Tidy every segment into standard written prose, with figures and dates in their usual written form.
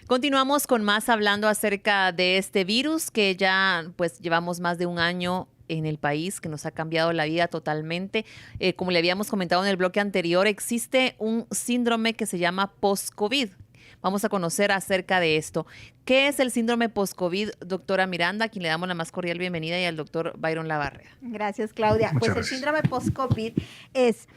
Continuamos con más hablando acerca de este virus que ya pues llevamos más de un año en el país, que nos ha cambiado la vida totalmente. Como le habíamos comentado en el bloque anterior, existe un síndrome que se llama post-COVID. Vamos a conocer acerca de esto. ¿Qué es el síndrome post-COVID, doctora Miranda, a quien le damos la más cordial bienvenida, y al doctor Byron Labarrera? Gracias, Claudia. Muchas Pues el gracias. síndrome post-COVID es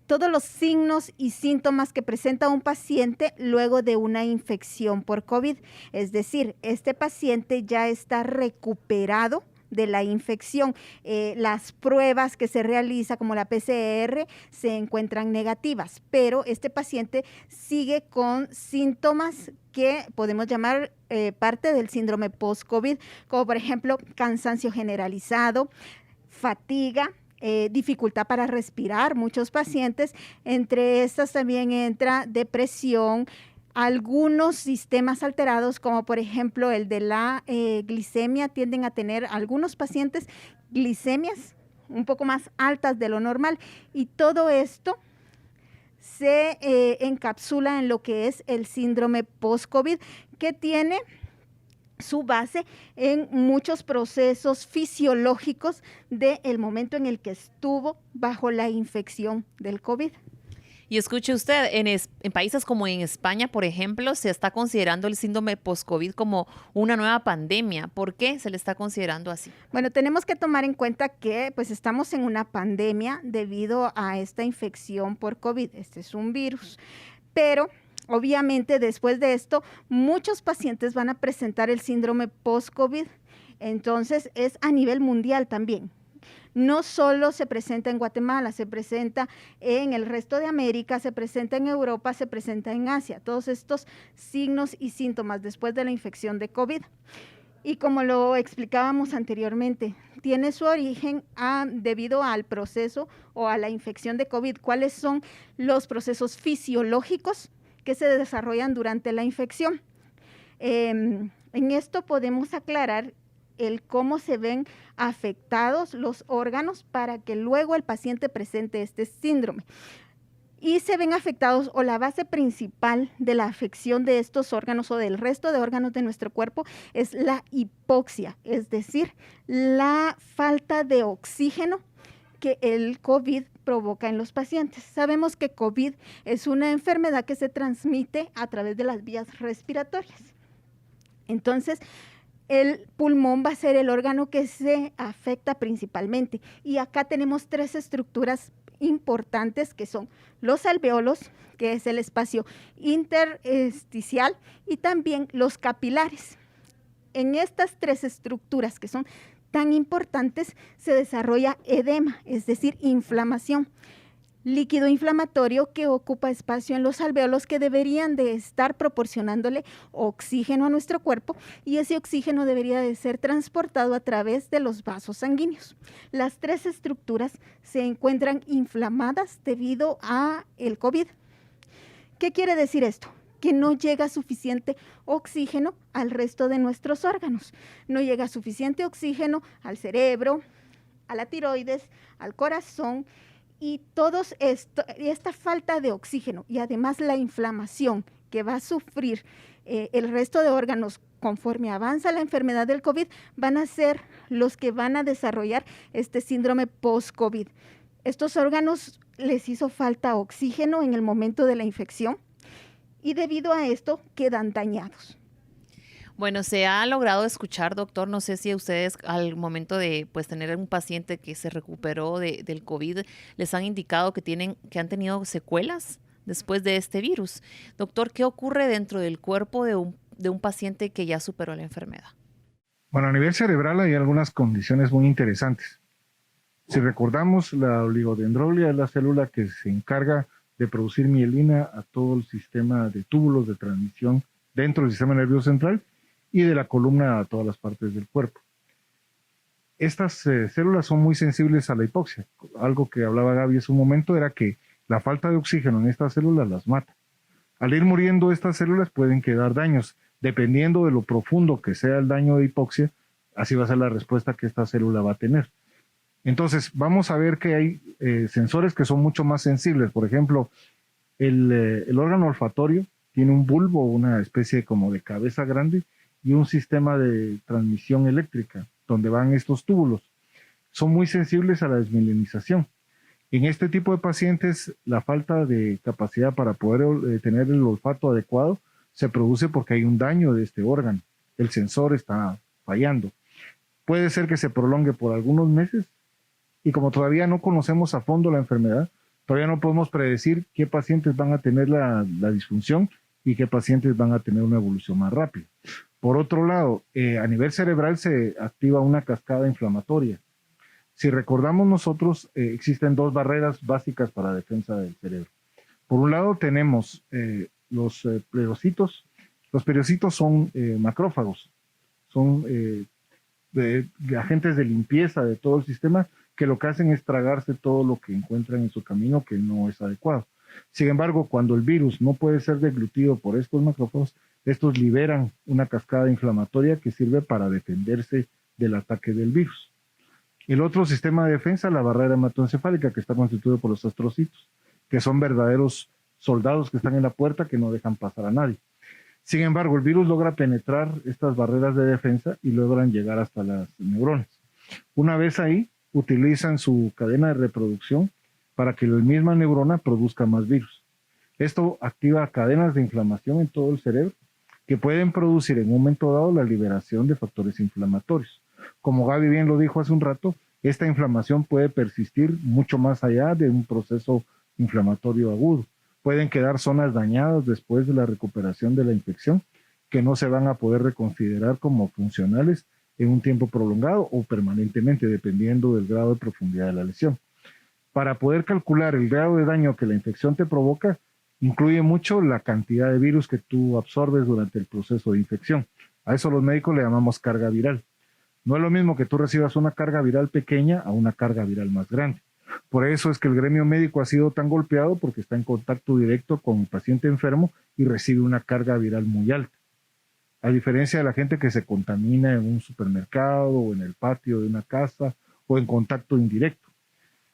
todos los signos y síntomas que presenta un paciente luego de una infección por COVID. Es decir, este paciente ya está recuperado de la infección. Las pruebas que se realiza, como la PCR, se encuentran negativas, pero este paciente sigue con síntomas que podemos llamar parte del síndrome post-COVID, como por ejemplo cansancio generalizado, fatiga, dificultad para respirar, muchos pacientes. Entre estas también entra depresión, algunos sistemas alterados, como por ejemplo el de la glicemia, tienden a tener algunos pacientes glicemias un poco más altas de lo normal, y todo esto se encapsula en lo que es el síndrome post-COVID, que tiene su base en muchos procesos fisiológicos del momento en el que estuvo bajo la infección del COVID. Y escuche usted, en países como en España, por ejemplo, se está considerando el síndrome post-COVID como una nueva pandemia. ¿Por qué se le está considerando así? Bueno, tenemos que tomar en cuenta que pues estamos en una pandemia debido a esta infección por COVID. Este es un virus, pero obviamente después de esto muchos pacientes van a presentar el síndrome post-COVID. Entonces es a nivel mundial también. No solo se presenta en Guatemala, se presenta en el resto de América, se presenta en Europa, se presenta en Asia. Todos estos signos y síntomas después de la infección de COVID. Y como lo explicábamos anteriormente, tiene su origen debido al proceso o a la infección de COVID. ¿Cuáles son los procesos fisiológicos que se desarrollan durante la infección? En esto podemos aclarar el cómo se ven afectados los órganos para que luego el paciente presente este síndrome. Y se ven afectados, o la base principal de la afección de estos órganos o del resto de órganos de nuestro cuerpo, es la hipoxia, es decir, la falta de oxígeno que el COVID provoca en los pacientes. Sabemos que COVID es una enfermedad que se transmite a través de las vías respiratorias. Entonces, el pulmón va a ser el órgano que se afecta principalmente. Y acá tenemos tres estructuras importantes, que son los alvéolos, que es el espacio intersticial, y también los capilares. En estas tres estructuras, que son tan importantes, se desarrolla edema, es decir, inflamación. Líquido inflamatorio que ocupa espacio en los alvéolos, que deberían de estar proporcionándole oxígeno a nuestro cuerpo, y ese oxígeno debería de ser transportado a través de los vasos sanguíneos. Las tres estructuras se encuentran inflamadas debido a el COVID. ¿Qué quiere decir esto? Que no llega suficiente oxígeno al resto de nuestros órganos. No llega suficiente oxígeno al cerebro, a la tiroides, al corazón. Y esta falta de oxígeno, y además la inflamación que va a sufrir el resto de órganos conforme avanza la enfermedad del COVID, van a ser los que van a desarrollar este síndrome post-COVID. Estos órganos les hizo falta oxígeno en el momento de la infección, y debido a esto quedan dañados. Bueno, se ha logrado escuchar, doctor, no sé si ustedes al momento de pues tener un paciente que se recuperó del COVID, les han indicado que han tenido secuelas después de este virus. Doctor, ¿qué ocurre dentro del cuerpo de un paciente que ya superó la enfermedad? Bueno, a nivel cerebral hay algunas condiciones muy interesantes. Si recordamos, la oligodendrolia es la célula que se encarga de producir mielina a todo el sistema de túbulos de transmisión dentro del sistema nervioso central y de la columna a todas las partes del cuerpo. Estas células son muy sensibles a la hipoxia. Algo que hablaba Gaby hace un momento era que la falta de oxígeno en estas células las mata. Al ir muriendo estas células pueden quedar daños. Dependiendo de lo profundo que sea el daño de hipoxia, así va a ser la respuesta que esta célula va a tener. Entonces, vamos a ver que hay sensores que son mucho más sensibles. Por ejemplo, el órgano olfatorio tiene un bulbo, una especie como de cabeza grande y un sistema de transmisión eléctrica donde van estos túbulos. Son muy sensibles a la desmielinización. En este tipo de pacientes, la falta de capacidad para poder tener el olfato adecuado se produce porque hay un daño de este órgano. El sensor está fallando. Puede ser que se prolongue por algunos meses y como todavía no conocemos a fondo la enfermedad, todavía no podemos predecir qué pacientes van a tener la disfunción y qué pacientes van a tener una evolución más rápida. Por otro lado, a nivel cerebral se activa una cascada inflamatoria. Si recordamos nosotros, existen dos barreras básicas para la defensa del cerebro. Por un lado tenemos los periocitos. Los periocitos son macrófagos, son agentes de limpieza de todo el sistema que lo que hacen es tragarse todo lo que encuentran en su camino que no es adecuado. Sin embargo, cuando el virus no puede ser deglutido por estos macrófagos, estos liberan una cascada inflamatoria que sirve para defenderse del ataque del virus. El otro sistema de defensa, la barrera hematoencefálica, que está constituido por los astrocitos, que son verdaderos soldados que están en la puerta que no dejan pasar a nadie. Sin embargo, el virus logra penetrar estas barreras de defensa y logran llegar hasta las neuronas. Una vez ahí, utilizan su cadena de reproducción para que la misma neurona produzca más virus. Esto activa cadenas de inflamación en todo el cerebro que pueden producir en un momento dado la liberación de factores inflamatorios. Como Gaby bien lo dijo hace un rato, esta inflamación puede persistir mucho más allá de un proceso inflamatorio agudo. Pueden quedar zonas dañadas después de la recuperación de la infección que no se van a poder reconsiderar como funcionales en un tiempo prolongado o permanentemente, dependiendo del grado de profundidad de la lesión. Para poder calcular el grado de daño que la infección te provoca, incluye mucho la cantidad de virus que tú absorbes durante el proceso de infección. A eso los médicos le llamamos carga viral. No es lo mismo que tú recibas una carga viral pequeña a una carga viral más grande. Por eso es que el gremio médico ha sido tan golpeado porque está en contacto directo con el paciente enfermo y recibe una carga viral muy alta. A diferencia de la gente que se contamina en un supermercado o en el patio de una casa o en contacto indirecto.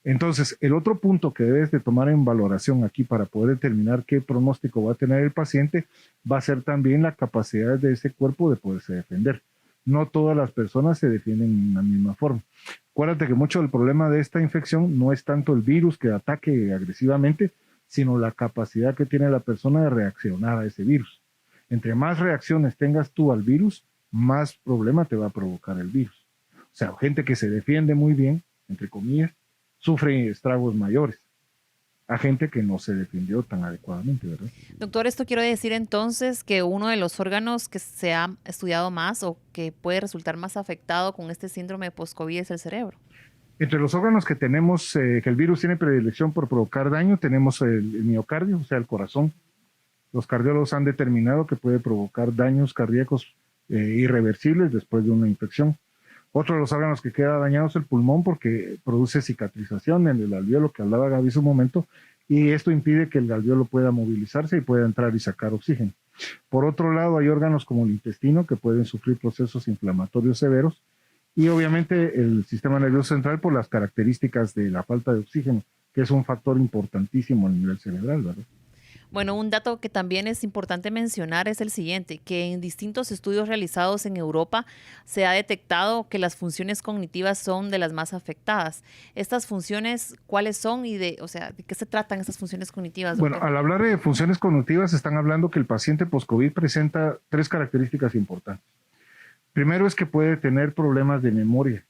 Entonces, el otro punto que debes de tomar en valoración aquí para poder determinar qué pronóstico va a tener el paciente va a ser también la capacidad de ese cuerpo de poderse defender. No todas las personas se defienden de la misma forma. Acuérdate que mucho del problema de esta infección no es tanto el virus que ataque agresivamente, sino la capacidad que tiene la persona de reaccionar a ese virus. Entre más reacciones tengas tú al virus, más problema te va a provocar el virus. O sea, gente que se defiende muy bien, entre comillas, sufre estragos mayores a gente que no se defendió tan adecuadamente, ¿verdad? Doctor, esto quiero decir entonces que uno de los órganos que se ha estudiado más o que puede resultar más afectado con este síndrome post-COVID es el cerebro. Entre los órganos que tenemos, que el virus tiene predilección por provocar daño, tenemos el miocardio, o sea, el corazón. Los cardiólogos han determinado que puede provocar daños cardíacos irreversibles después de una infección. Otro de los órganos que queda dañado es el pulmón porque produce cicatrización en el alveolo que hablaba Gaby hace un momento y esto impide que el alveolo pueda movilizarse y pueda entrar y sacar oxígeno. Por otro lado, hay órganos como el intestino que pueden sufrir procesos inflamatorios severos y obviamente el sistema nervioso central por las características de la falta de oxígeno, que es un factor importantísimo a nivel cerebral, ¿verdad? Bueno, un dato que también es importante mencionar es el siguiente, que en distintos estudios realizados en Europa se ha detectado que las funciones cognitivas son de las más afectadas. Estas funciones, ¿cuáles son y de qué se tratan estas funciones cognitivas, doctor? Bueno, al hablar de funciones cognitivas están hablando que el paciente post-COVID presenta 3 características importantes. Primero es que puede tener problemas de memoria.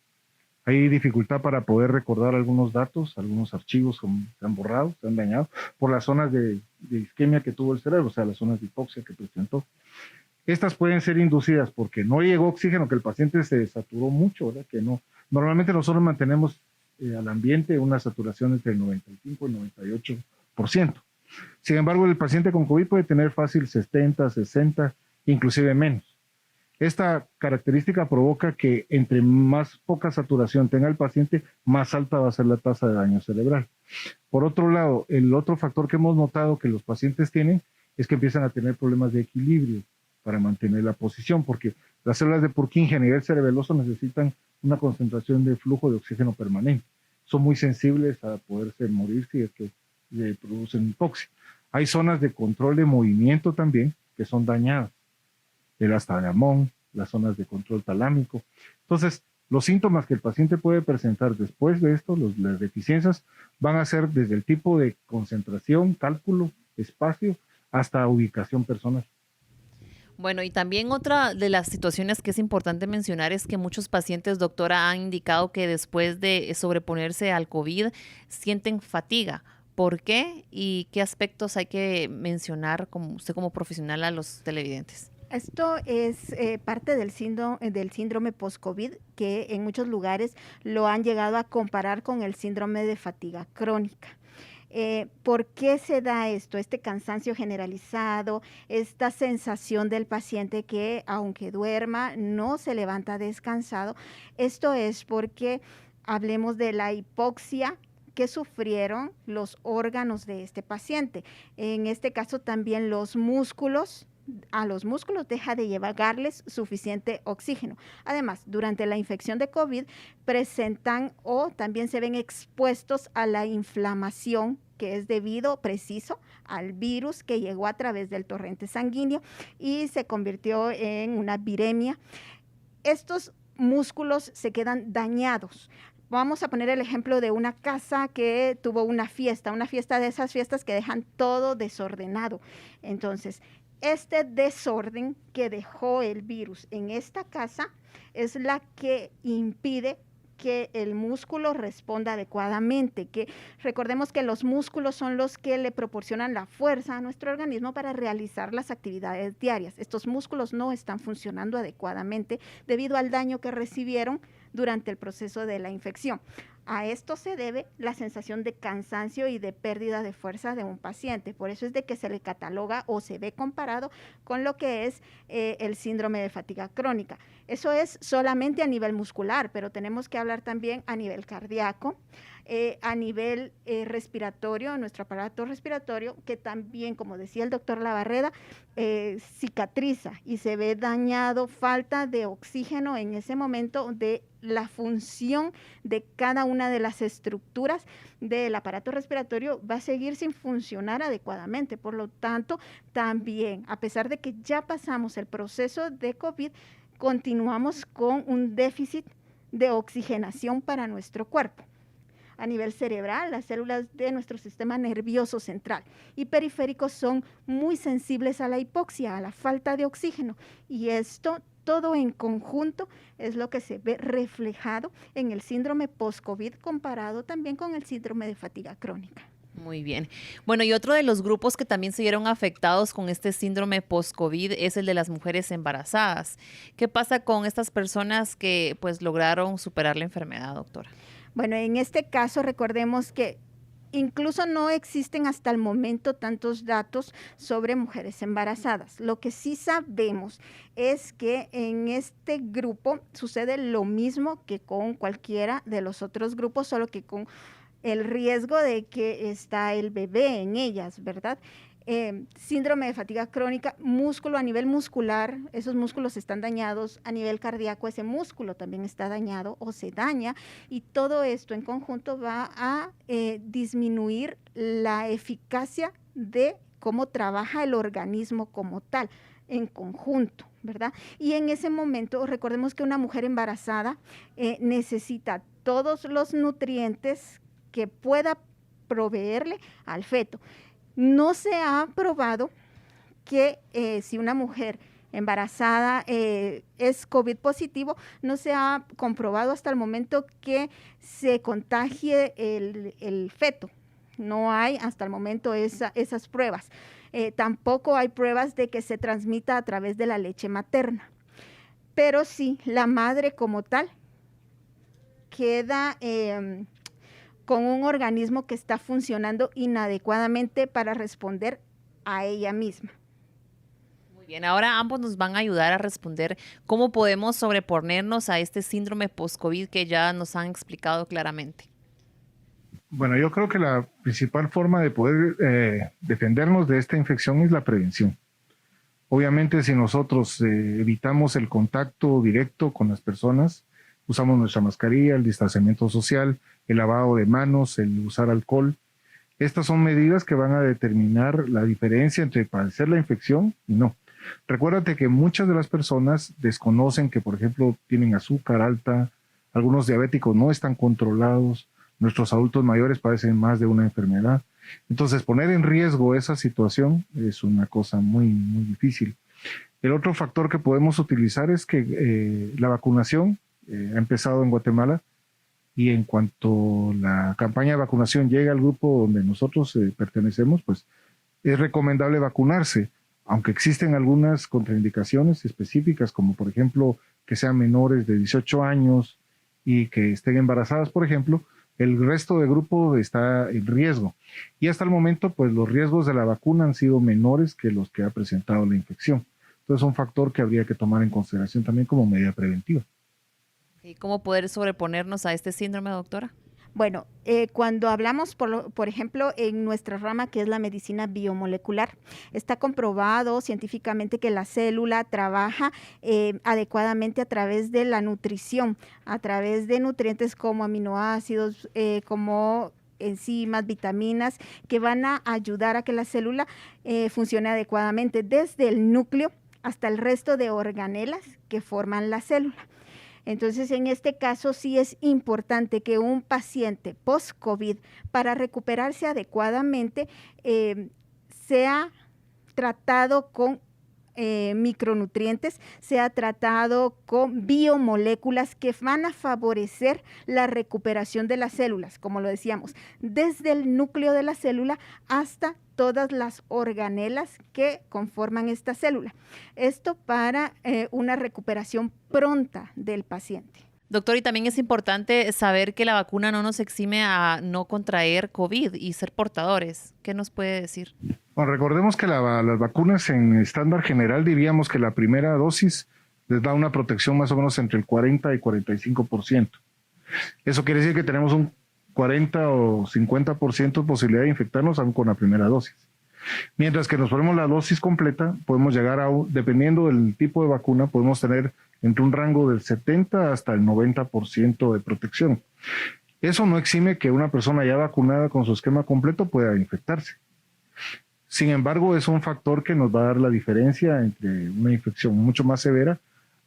Hay dificultad para poder recordar algunos datos, algunos archivos se han borrado, se han dañado por las zonas de isquemia que tuvo el cerebro, o sea, las zonas de hipoxia que presentó. Estas pueden ser inducidas porque no llegó oxígeno, que el paciente se saturó mucho, ¿verdad? Que no. Normalmente nosotros mantenemos al ambiente una saturación entre el 95 y el 98%. Sin embargo, el paciente con COVID puede tener fácil 70, 60, inclusive menos. Esta característica provoca que entre más poca saturación tenga el paciente, más alta va a ser la tasa de daño cerebral. Por otro lado, el otro factor que hemos notado que los pacientes tienen es que empiezan a tener problemas de equilibrio para mantener la posición, porque las células de Purkinje a nivel cerebeloso necesitan una concentración de flujo de oxígeno permanente. Son muy sensibles a poderse morir si es que le producen hipoxia. Hay zonas de control de movimiento también que son dañadas, el astagamón, las zonas de control talámico. Entonces, los síntomas que el paciente puede presentar después de esto, las deficiencias, van a ser desde el tipo de concentración, cálculo, espacio, hasta ubicación personal. Bueno, y también otra de las situaciones que es importante mencionar es que muchos pacientes, doctora, han indicado que después de sobreponerse al COVID sienten fatiga. ¿Por qué? ¿Y qué aspectos hay que mencionar como usted como profesional a los televidentes? Esto es parte del síndrome post-COVID, que en muchos lugares lo han llegado a comparar con el síndrome de fatiga crónica. ¿Por qué se da esto? Este cansancio generalizado, esta sensación del paciente que aunque duerma no se levanta descansado. Esto es porque hablemos de la hipoxia que sufrieron los órganos de este paciente. En este caso también los músculos. A los músculos deja de llegarles suficiente oxígeno. Además, durante la infección de COVID presentan o también se ven expuestos a la inflamación que es debido preciso al virus que llegó a través del torrente sanguíneo y se convirtió en una viremia. Estos músculos se quedan dañados. Vamos a poner el ejemplo de una casa que tuvo una fiesta de esas fiestas que dejan todo desordenado. Entonces, este desorden que dejó el virus en esta casa es la que impide que el músculo responda adecuadamente, que recordemos que los músculos son los que le proporcionan la fuerza a nuestro organismo para realizar las actividades diarias. Estos músculos no están funcionando adecuadamente debido al daño que recibieron durante el proceso de la infección. A esto se debe la sensación de cansancio y de pérdida de fuerza de un paciente. Por eso es de que se le cataloga o se ve comparado con lo que es el síndrome de fatiga crónica. Eso es solamente a nivel muscular, pero tenemos que hablar también a nivel cardíaco, a nivel respiratorio, nuestro aparato respiratorio, que también, como decía el doctor Labarreda, cicatriza y se ve dañado, falta de oxígeno en ese momento de la función de cada una de las estructuras del aparato respiratorio va a seguir sin funcionar adecuadamente. Por lo tanto, también, a pesar de que ya pasamos el proceso de COVID, continuamos con un déficit de oxigenación para nuestro cuerpo. A nivel cerebral, las células de nuestro sistema nervioso central y periférico son muy sensibles a la hipoxia, a la falta de oxígeno, y esto todo en conjunto es lo que se ve reflejado en el síndrome post-COVID comparado también con el síndrome de fatiga crónica. Muy bien. Bueno, y otro de los grupos que también se vieron afectados con este síndrome post-COVID es el de las mujeres embarazadas. ¿Qué pasa con estas personas que pues lograron superar la enfermedad, doctora? Bueno, en este caso recordemos que incluso no existen hasta el momento tantos datos sobre mujeres embarazadas. Lo que sí sabemos es que en este grupo sucede lo mismo que con cualquiera de los otros grupos, solo que con el riesgo de que está el bebé en ellas, ¿verdad? Síndrome de fatiga crónica, músculo a nivel muscular, esos músculos están dañados, a nivel cardíaco ese músculo también está dañado o se daña, y todo esto en conjunto va a disminuir la eficacia de cómo trabaja el organismo como tal, en conjunto, ¿verdad? Y en ese momento, recordemos que una mujer embarazada necesita todos los nutrientes que pueda proveerle al feto. No se ha probado que si una mujer embarazada es COVID positivo, no se ha comprobado hasta el momento que se contagie el feto. No hay hasta el momento esas pruebas. Tampoco hay pruebas de que se transmita a través de la leche materna. Pero sí, la madre como tal queda con un organismo que está funcionando inadecuadamente para responder a ella misma. Muy bien, ahora ambos nos van a ayudar a responder cómo podemos sobreponernos a este síndrome post-COVID que ya nos han explicado claramente. Bueno, yo creo que la principal forma de poder defendernos de esta infección es la prevención. Obviamente, si nosotros evitamos el contacto directo con las personas, usamos nuestra mascarilla, el distanciamiento social, el lavado de manos, el usar alcohol, Estas son medidas que van a determinar la diferencia entre padecer la infección y no. Recuérdate que muchas de las personas desconocen que, por ejemplo, tienen azúcar alta, algunos diabéticos no están controlados, nuestros adultos mayores padecen más de una enfermedad. Entonces, poner en riesgo esa situación es una cosa muy, muy difícil. El otro factor que podemos utilizar es que la vacunación ha empezado en Guatemala y en cuanto la campaña de vacunación llegue al grupo donde nosotros pertenecemos, pues es recomendable vacunarse, aunque existen algunas contraindicaciones específicas, como por ejemplo que sean menores de 18 años y que estén embarazadas, por ejemplo. El resto del grupo está en riesgo. Y hasta el momento, pues los riesgos de la vacuna han sido menores que los que ha presentado la infección. Entonces, es un factor que habría que tomar en consideración también como medida preventiva. ¿Y cómo poder sobreponernos a este síndrome, doctora? Bueno, cuando hablamos, por ejemplo, en nuestra rama que es la medicina biomolecular, está comprobado científicamente que la célula trabaja adecuadamente a través de la nutrición, a través de nutrientes como aminoácidos, como enzimas, vitaminas, que van a ayudar a que la célula funcione adecuadamente desde el núcleo hasta el resto de organelas que forman la célula. Entonces, en este caso sí es importante que un paciente post-COVID, para recuperarse adecuadamente, sea tratado con micronutrientes, sea tratado con biomoléculas que van a favorecer la recuperación de las células, como lo decíamos, desde el núcleo de la célula hasta todas las organelas que conforman esta célula. Esto para una recuperación pronta del paciente. Doctor, y también es importante saber que la vacuna no nos exime a no contraer COVID y ser portadores. ¿Qué nos puede decir? Bueno, recordemos que las vacunas en estándar general diríamos que la primera dosis les da una protección más o menos entre el 40 y 45%. Eso quiere decir que tenemos un 40 o 50% de posibilidad de infectarnos aún con la primera dosis. Mientras que nos ponemos la dosis completa, podemos llegar a, dependiendo del tipo de vacuna, podemos tener entre un rango del 70 hasta el 90% de protección. Eso no exime que una persona ya vacunada con su esquema completo pueda infectarse. Sin embargo, es un factor que nos va a dar la diferencia entre una infección mucho más severa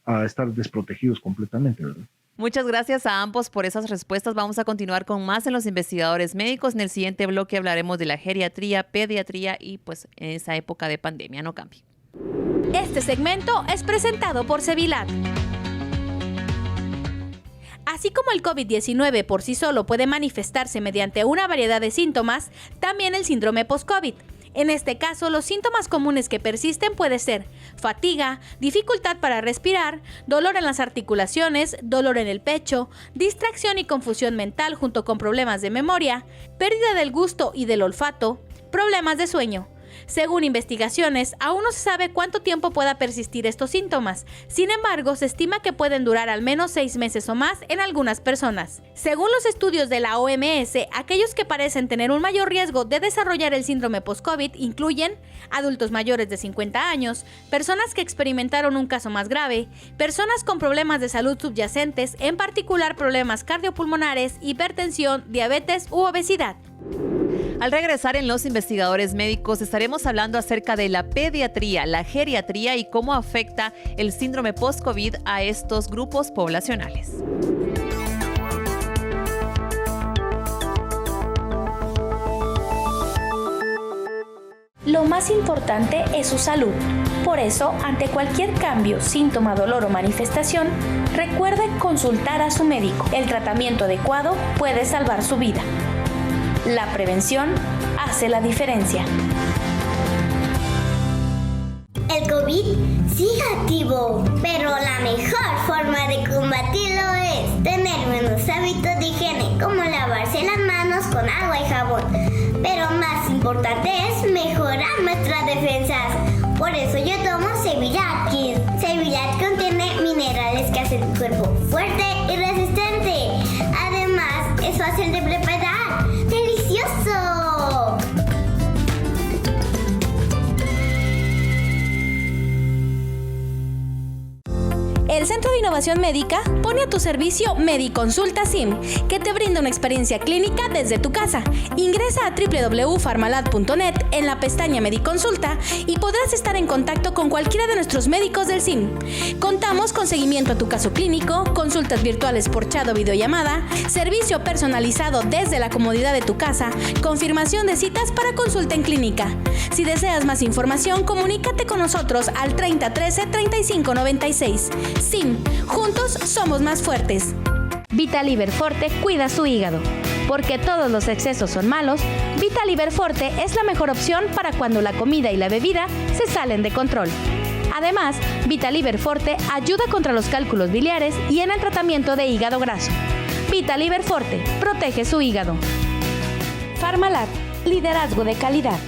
a estar desprotegidos completamente, ¿verdad? Muchas gracias a ambos por esas respuestas. Vamos a continuar con más en Los Investigadores Médicos. En el siguiente bloque hablaremos de la geriatría, pediatría y pues en esa época de pandemia. No cambie. Este segmento es presentado por Cevilat. Así como el COVID-19 por sí solo puede manifestarse mediante una variedad de síntomas, también el síndrome post-COVID. En este caso, los síntomas comunes que persisten pueden ser fatiga, dificultad para respirar, dolor en las articulaciones, dolor en el pecho, distracción y confusión mental junto con problemas de memoria, pérdida del gusto y del olfato, problemas de sueño. Según investigaciones, aún no se sabe cuánto tiempo pueda persistir estos síntomas. Sin embargo, se estima que pueden durar al menos 6 meses o más en algunas personas. Según los estudios de la OMS, aquellos que parecen tener un mayor riesgo de desarrollar el síndrome post-COVID incluyen adultos mayores de 50 años, personas que experimentaron un caso más grave, personas con problemas de salud subyacentes, en particular problemas cardiopulmonares, hipertensión, diabetes u obesidad. Al regresar en Los Investigadores Médicos estaremos hablando acerca de la pediatría, la geriatría y cómo afecta el síndrome post-COVID a estos grupos poblacionales. Lo más importante es su salud. Por eso, ante cualquier cambio, síntoma, dolor o manifestación, recuerde consultar a su médico. El tratamiento adecuado puede salvar su vida. La prevención hace la diferencia. El COVID sigue activo, pero la mejor forma de combatirlo es tener buenos hábitos de higiene, como lavarse las manos con agua y jabón. Pero más importante es mejorar nuestras defensas. Por eso yo tomo Cevilat Kids. Cevilat contiene minerales que hacen tu cuerpo fuerte y resistente. Además, es fácil de preparar. ¡Delicioso! El Centro de Innovación Médica pone a tu servicio Mediconsulta SIM, que te brinda una experiencia clínica desde tu casa. Ingresa a www.farmalad.net en la pestaña Mediconsulta y podrás estar en contacto con cualquiera de nuestros médicos del SIM. Contamos con seguimiento a tu caso clínico, consultas virtuales por chat o videollamada, servicio personalizado desde la comodidad de tu casa, confirmación de citas para consulta en clínica. Si deseas más información, comunícate con nosotros al 3013 3596. SIM, juntos somos más fuertes. Vitaliber Forte cuida su hígado. Porque todos los excesos son malos, Vitaliber Forte es la mejor opción para cuando la comida y la bebida se salen de control. Además, Vitaliber Forte ayuda contra los cálculos biliares y en el tratamiento de hígado graso. Vitaliber Forte protege su hígado. Farmalab, liderazgo de calidad.